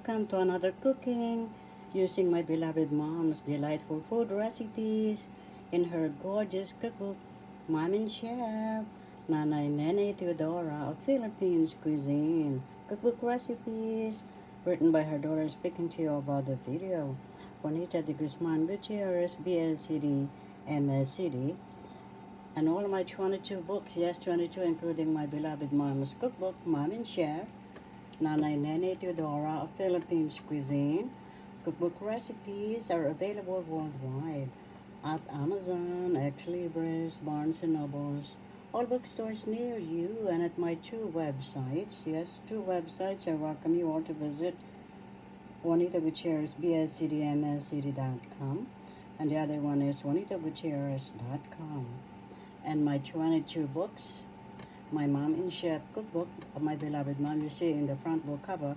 Welcome to another cooking using my beloved mom's delightful food recipes in her gorgeous cookbook, Mom and Chef, Nanay Nene Teodora of Philippines Cuisine. Cookbook recipes written by her daughter speaking to you about the video. Juanita de Guzman Gutierrez, BSED, MSED, and all of my 22 books, yes, 22, including my beloved mom's cookbook, Mom and Chef, Nanay Nene Teodora of Philippines Cuisine. Cookbook recipes are available worldwide at Amazon, Ex Libris, Barnes & Nobles, all bookstores near you, and at my two websites. Yes, two websites. I welcome you all to visit Juanita Gutierrez, bscdmscd.com, and the other one is juanitagutierrez.com. And my 22 books, my Mom and Chef cookbook of my beloved mom, you see in the front book cover,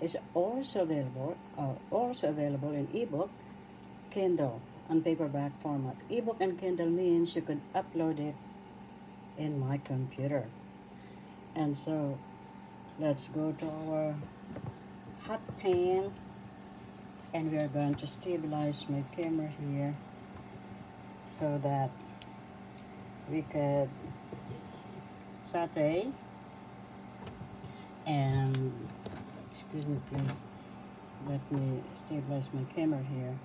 is also available in ebook, Kindle, and paperback format. Ebook and Kindle means you could upload it in my computer. And so let's go to our hot pan, and we are going to stabilize my camera here so that we could saute. And excuse me, please, let me stabilize my camera here.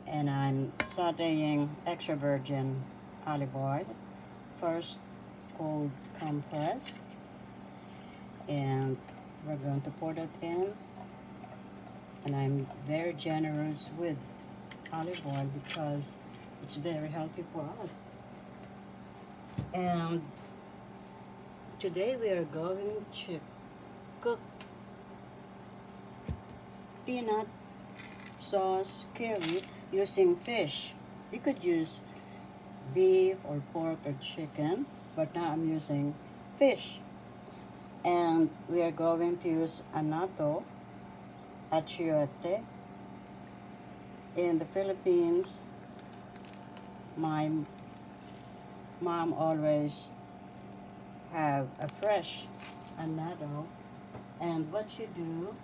And I'm sauteing extra virgin olive oil, first cold compressed, and we're going to pour that in. And I'm very generous with olive oil because it's very healthy for us. And today we are going to cook peanut sauce curry using fish. You could use beef or pork or chicken, but now I'm using fish. And we are going to use anato, achiote. In the Philippines, my mom always have a fresh annatto, and what you do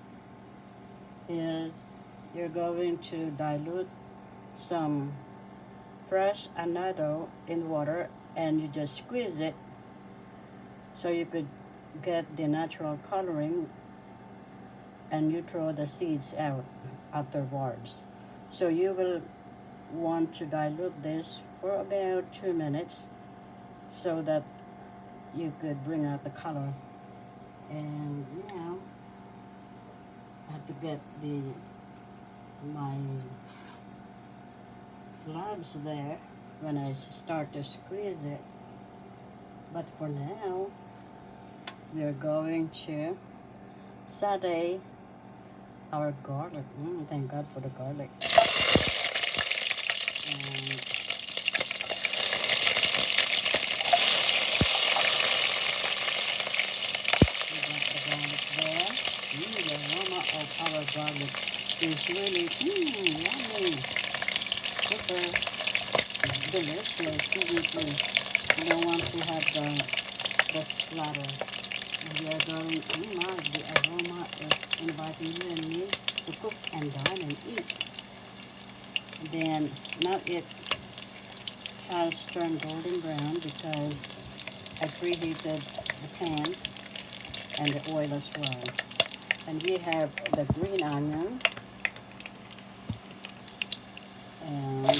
is you're going to dilute some fresh annatto in water, and you just squeeze it so you could get the natural coloring, and you throw the seeds out afterwards. So you will want to dilute this for about 2 minutes so that you could bring out the color. And now I have to get my gloves there when I start to squeeze it. But for now, we are going to saute our garlic. Thank God for the garlic. And the aroma of our garlic is really yummy, super delicious. You don't want to have the splatter. And we are going, the aroma is inviting you and me to cook and dine and eat. Then now it has turned golden brown because I preheated the pan and the oil as well. And we have the green onion and we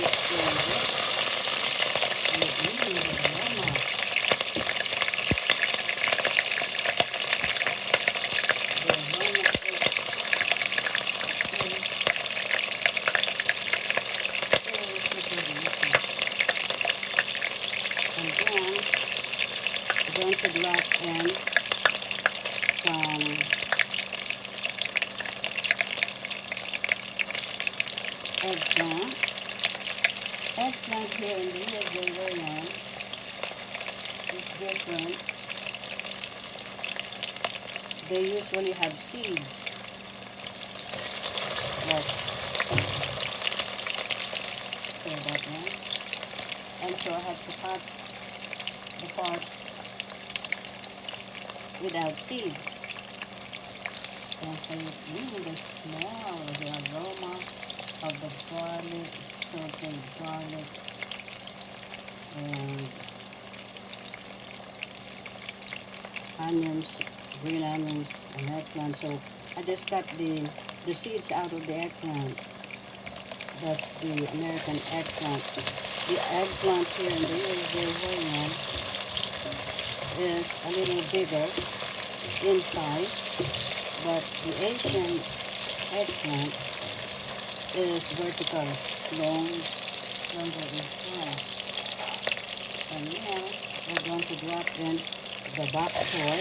stir it with the aroma. The aroma is going to blot in some eggplant. Eggplant here in the USA land is different. They usually have seeds. Like, so that one. And so I have the part without seeds. And so, the smell, the aroma of the garlic, sauteed garlic, and onions, green onions, and eggplant. So I just cut the seeds out of the eggplants. That's the American eggplant. The eggplant here in the USA is a little bigger inside, but the Asian eggplant is vertical, longer inside. And now we're going to drop in the bok choy.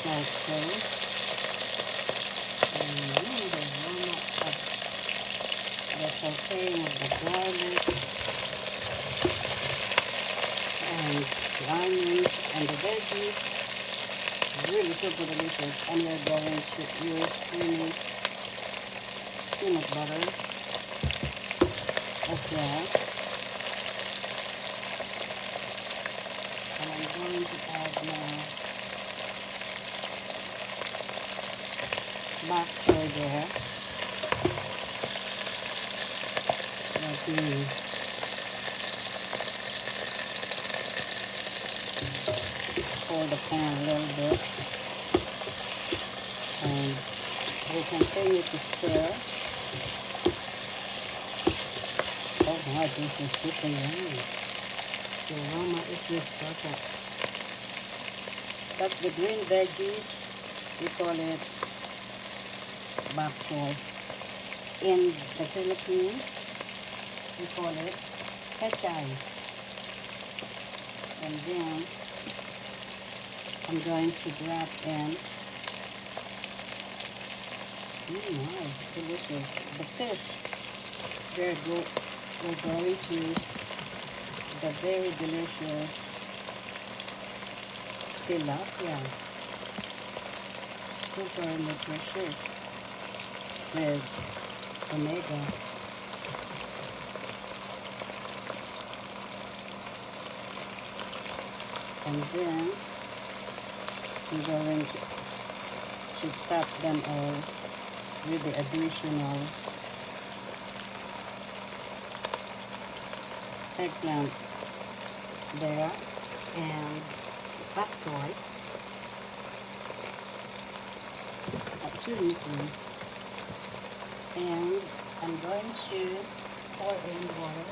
Like so. And the aroma of the sauteing of the garlic and the onions and the veggies. Really super delicious. And we're going to use creamy peanut butter as well. And I'm going to add now bok choy there. Let me pour the pan a little bit. And we continue to stir. Oh my, this is super yummy. The aroma is just perfect. That's the green veggies. We call it bok choy. In the Philippines, we call it pechay. And then I'm going to drop in, nice, delicious, the fish. We're going to use the very delicious tilapia. Super nutritious with omega. And then I'm going to top them all with the additional eggplant there and bok choy. And I'm going to pour in water.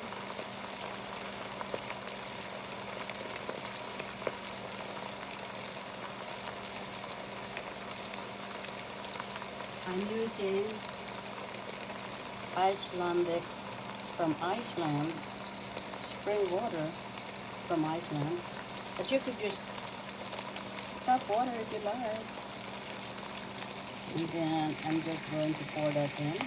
I'm using Icelandic from Iceland, spring water from Iceland, but you could use tap water if you like. And then I'm just going to pour that in.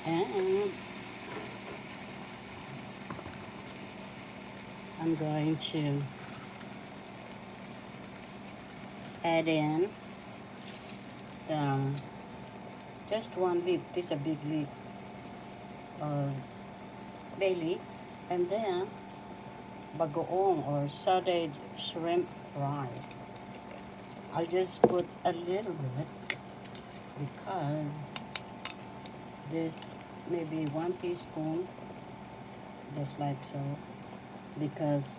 And I'm going to add in some, just one leaf, this is a big leaf, or bay leaf, and then bagoong or sauteed shrimp fry. I'll just put a little bit because this maybe 1 teaspoon, just like so, because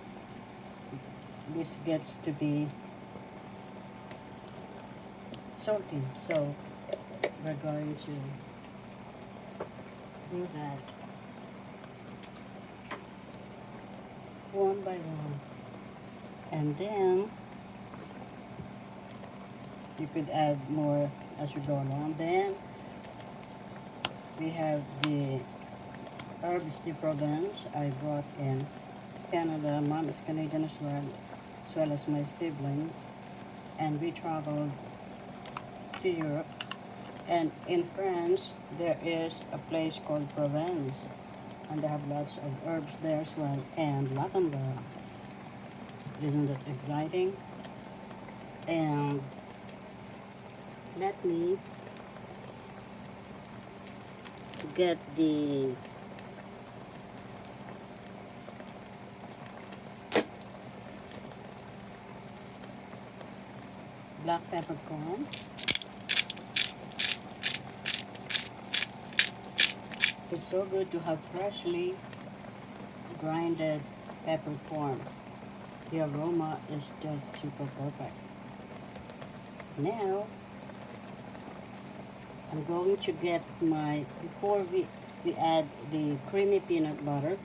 this gets to be salty, so we're going to do that one by one. And then you could add more as we go along. Then we have the herbs de Provence I brought in Canada. Mom is Canadian as well as my siblings. And we traveled to Europe. And in France, there is a place called Provence. And they have lots of herbs there as well. And lavender. Isn't it exciting? And let me get the black peppercorn. It's so good to have freshly grinded peppercorn. The aroma is just super perfect. Now, I'm going to get before we add the creamy peanut butter,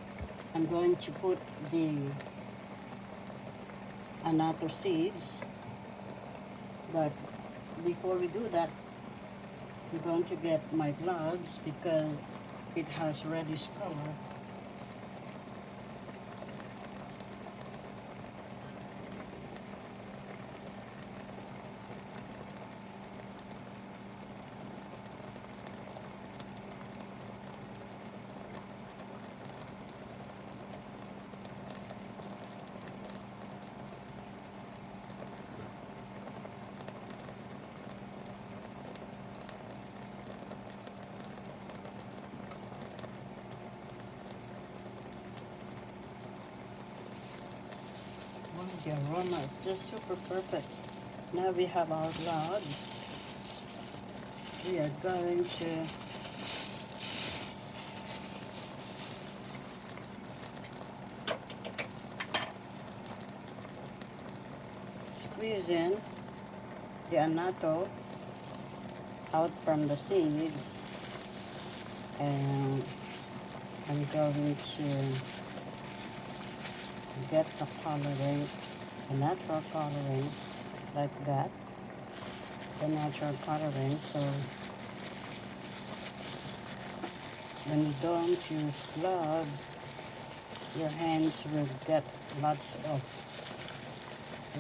I'm going to put the annatto seeds. But before we do that, I'm going to get my gloves because it has reddish color. The aroma is just super perfect. Now we have our gloves. We are going to squeeze in the annatto out from the seeds, and I'm going to get the coloring, the natural coloring, like that, the natural coloring. So when you don't use gloves, your hands will get lots of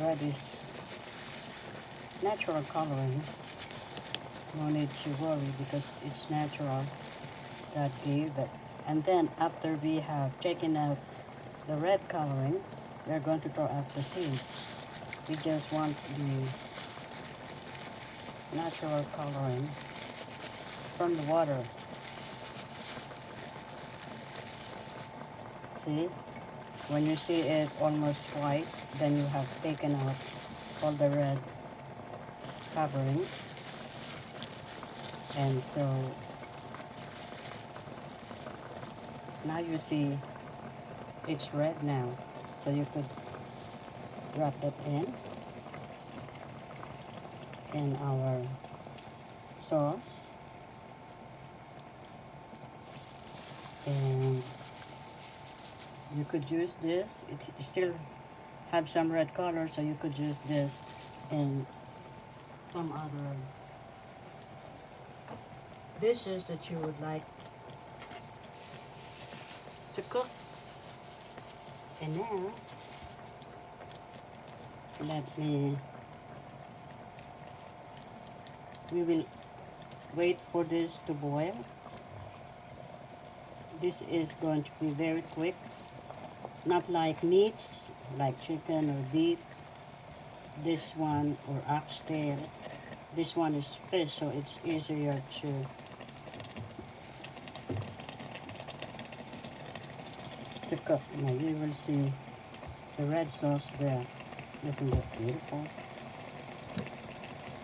reddish natural coloring. No need to worry because it's natural, God gave it. And then after we have taken out the red coloring, we are going to throw out the seeds. We just want the natural coloring from the water. See? When you see it almost white, then you have taken out all the red covering. And so now you see it's red now, so you could drop it in our sauce, and you could use this. It still have some red color, so you could use this in some other dishes that you would like to cook. And now, we will wait for this to boil. This is going to be very quick, not like meats, like chicken or beef. This one, or oxtail. This one is fish, so it's easier to cook. Now you will see the red sauce there. Isn't that beautiful?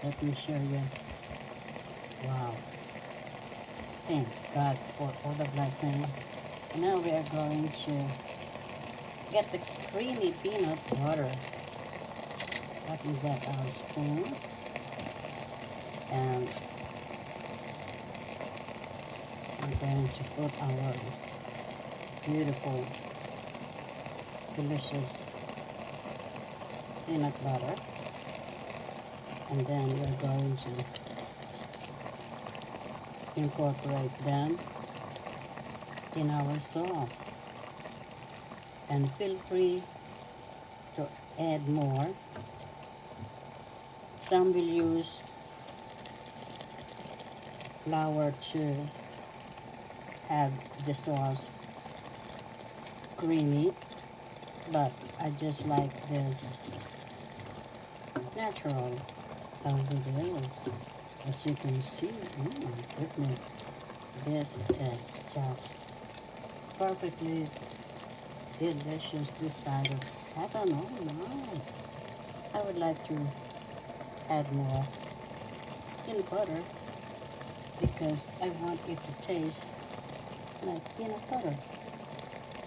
Let me show you. Wow. Thank God for all the blessings. Now we are going to get the creamy peanut butter. Let me get our spoon. And I'm going to put our beautiful, delicious peanut butter. And then we're going to incorporate them in our sauce. And feel free to add more. Some will use flour to have the sauce creamy, but I just like this natural as it is. As you can see, oh my goodness, This is just perfectly delicious this side of, I don't know, no. I would like to add more peanut butter because I want it to taste like peanut butter.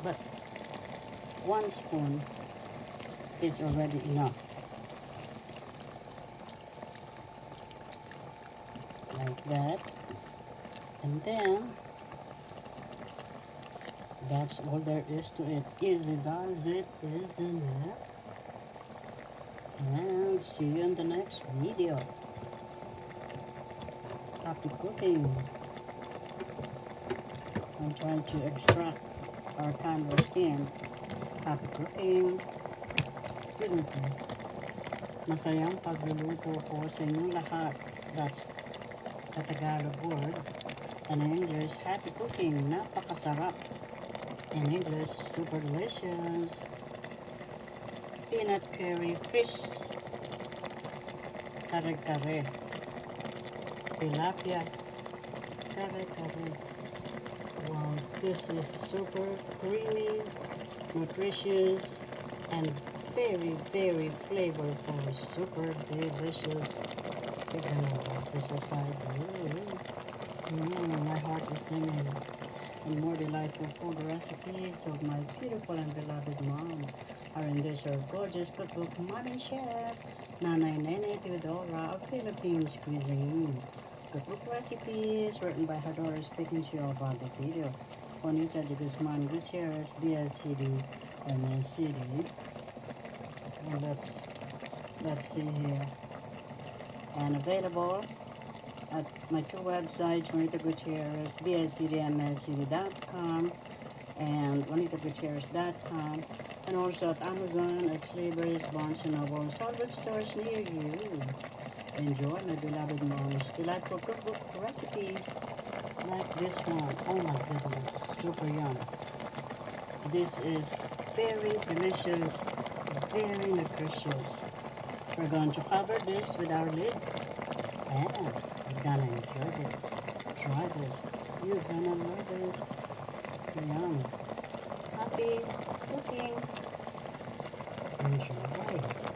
But 1 spoon is already enough. Like that. And then that's all there is to it. Easy does it, isn't it? And see you in the next video. Happy cooking. I'm trying to extract our camera stand. Happy cooking. Goodness. Masayang pagluluto ko sa inyong lahat. That's the Tagalog word. And in English, happy cooking. Napakasarap. In English, super delicious. Peanut curry fish. Kare-Kare. Tilapia. Kare-Kare. Wow, this is super creamy, nutritious, and very, very flavorful. Super delicious. We're gonna put this aside. My heart is singing. And more delightful food recipes of my beautiful and beloved mom are in this our gorgeous cookbook, Modern Chef, Nanay Nene Teodora of Philippines Cuisine. Cookbook recipes written by her daughter speaking to you about the video. Juanita de Guzman Gutierrez, BSED, MSED. And let's see here. And available at my two websites, Juanita Gutierrez, BSED, and JuanitaGutierrez.com, and also at Amazon, Xlibris, Barnes & Noble, all bookstores near you. Enjoy my beloved mom's delightful cookbook recipes like this one. Oh my goodness, super yum. This is very delicious, very nutritious. We're going to cover this with our lid and you're gonna enjoy this. Try this. You're gonna love it. Yum. Happy cooking. Enjoy.